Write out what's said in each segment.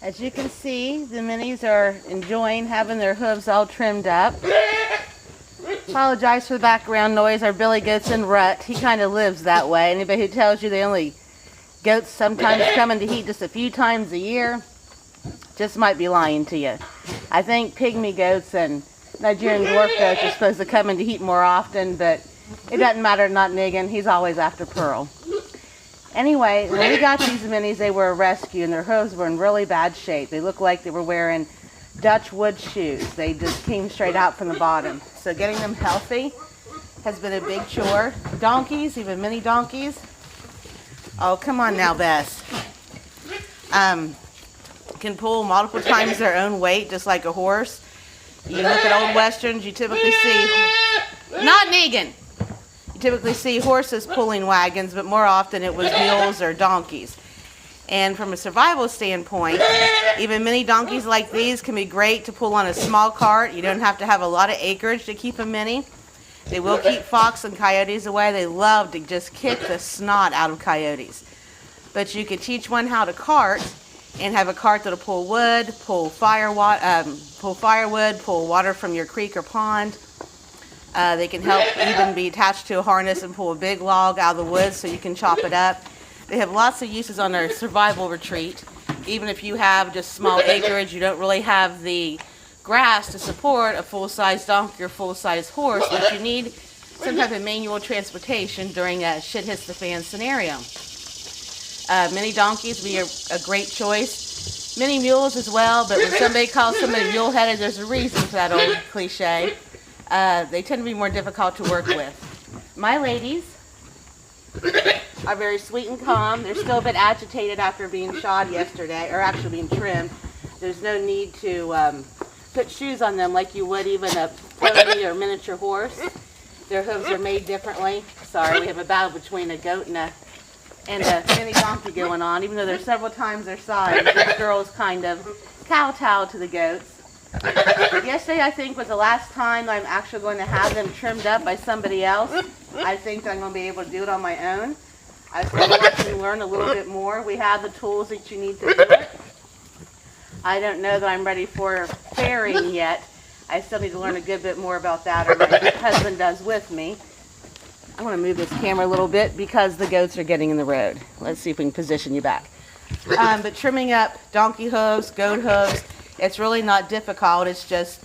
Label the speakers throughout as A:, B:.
A: As you can see, the minis are enjoying having their hooves all trimmed up. Apologize for the background noise. Our billy goat's in rut. He kind of lives that way. Anybody who tells you goats sometimes come into heat just a few times a year just might be lying to you. I think pygmy goats and Nigerian dwarf goats are supposed to come into heat more often, but it doesn't matter, not niggin. He's always after Pearl. Anyway, when we got these minis, they were a rescue, and their hooves were in really bad shape. They looked like they were wearing Dutch wood shoes. They just came straight out from the bottom. So getting them healthy has been a big chore. Donkeys, even mini donkeys. Oh, come on now, Bess. Can pull multiple times their own weight, just like a horse. You look at old westerns, you typically see, not Negan. You typically see horses pulling wagons, but more often it was mules or donkeys. And from a survival standpoint, even mini donkeys like these can be great to pull on a small cart. You don't have to have a lot of acreage to keep a mini. They will keep fox and coyotes away. They love to just kick the snot out of coyotes. But you could teach one how to cart and have a cart that'll pull wood, pull firewood, pull water from your creek or pond. They can help even be attached to a harness and pull a big log out of the woods so you can chop it up. They have lots of uses on their survival retreat. Even if you have just small acreage, you don't really have the grass to support a full-size donkey or full-size horse, but you need some type of manual transportation during a shit-hits-the-fan scenario. Mini donkeys would be a great choice. Mini mules as well, but when somebody calls somebody mule-headed, there's a reason for that old cliche. They tend to be more difficult to work with. My ladies are very sweet and calm. They're still a bit agitated after being shod yesterday, or actually being trimmed. There's no need to put shoes on them like you would even a pony or miniature horse. Their hooves are made differently. Sorry, we have a battle between a goat and a mini donkey going on. Even though they're several times their size, this girl is kind of kowtow to the goats. Yesterday, I think, was the last time I'm actually going to have them trimmed up by somebody else. I think I'm going to be able to do it on my own. I still want to learn a little bit more. We have the tools that you need to do it. I don't know that I'm ready for farrowing yet. I still need to learn a good bit more about that, or my husband does with me. I want to move this camera a little bit because the goats are getting in the road. Let's see if we can position you back. But trimming up donkey hooves, goat hooves, it's really not difficult. It's just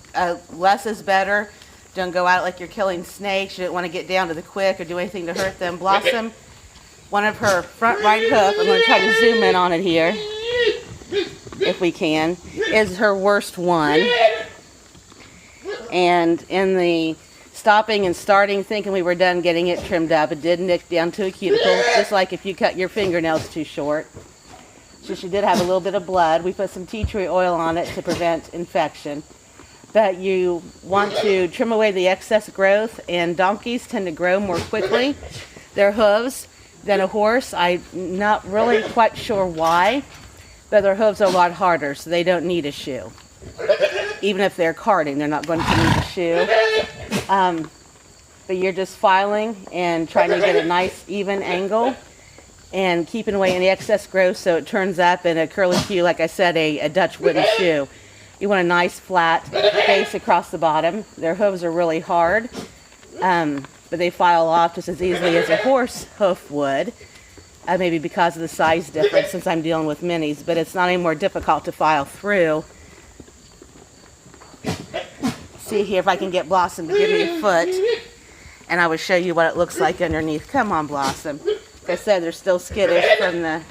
A: less is better. Don't go at it like you're killing snakes. You don't want to get down to the quick or do anything to hurt them. Blossom, one of her front right hoof, I'm going to try to zoom in on it here, if we can, is her worst one. And in the stopping and starting, thinking we were done getting it trimmed up, it did nick down to a cuticle, just like if you cut your fingernails too short. So she did have a little bit of blood. We put some tea tree oil on it to prevent infection. But you want to trim away the excess growth, and donkeys tend to grow more quickly, their hooves, than a horse. I'm not really quite sure why, but their hooves are a lot harder, so they don't need a shoe. Even if they're carting, they're not going to need a shoe. But you're just filing and trying to get a nice even angle and keeping away any excess growth so it turns up in a curly cue, like I said, a Dutch wooden shoe. You want a nice flat base across the bottom. Their hooves are really hard, but they file off just as easily as a horse hoof would. Maybe because of the size difference since I'm dealing with minis, but it's not any more difficult to file through. See here if I can get Blossom to give me a foot, and I will show you what it looks like underneath. Come on, Blossom. Like I said, they're still skittish from the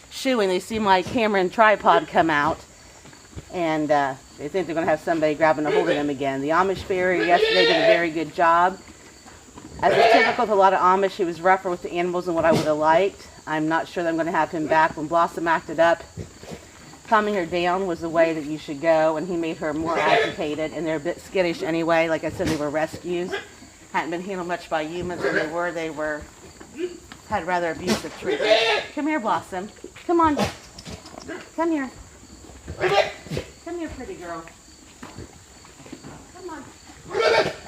A: shoeing. They see my camera and tripod come out, and they think they're going to have somebody grabbing a hold of them again. The Amish farrier yesterday did a very good job. As is typical with a lot of Amish, he was rougher with the animals than what I would have liked. I'm not sure that I'm going to have him back. When Blossom acted up, calming her down was the way that you should go, and he made her more agitated, and they're a bit skittish anyway. Like I said, they were rescues. Hadn't been handled much by humans, and they had rather abusive treatment. Come here, Blossom. Come on. Come here. Come here, pretty girl. Come on.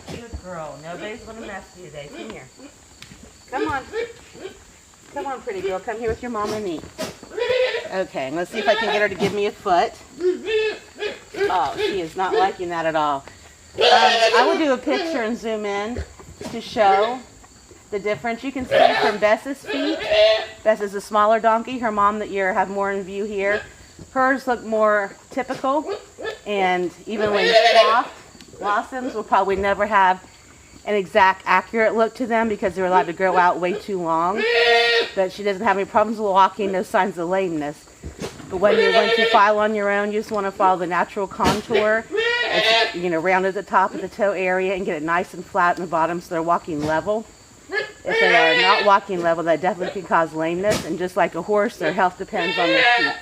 A: Good girl. Nobody's going to mess with you today. Come here. Come on. Come on, pretty girl. Come here with your mom and me. Okay, let's see if I can get her to give me a foot. Oh, she is not liking that at all. I will do a picture and zoom in to show the difference. You can see from Bess's feet. Bess is a smaller donkey. Her mom that you have more in view here. Hers look more typical and evenly soft. Blossom's will probably never have an exact accurate look to them because they're allowed to grow out way too long. But she doesn't have any problems with walking, no signs of lameness. But when you're going to file on your own, you just want to follow the natural contour. It's, round at the top of the toe area and get it nice and flat in the bottom so they're walking level. If they are not walking level, that definitely can cause lameness. And just like a horse, their health depends on their feet.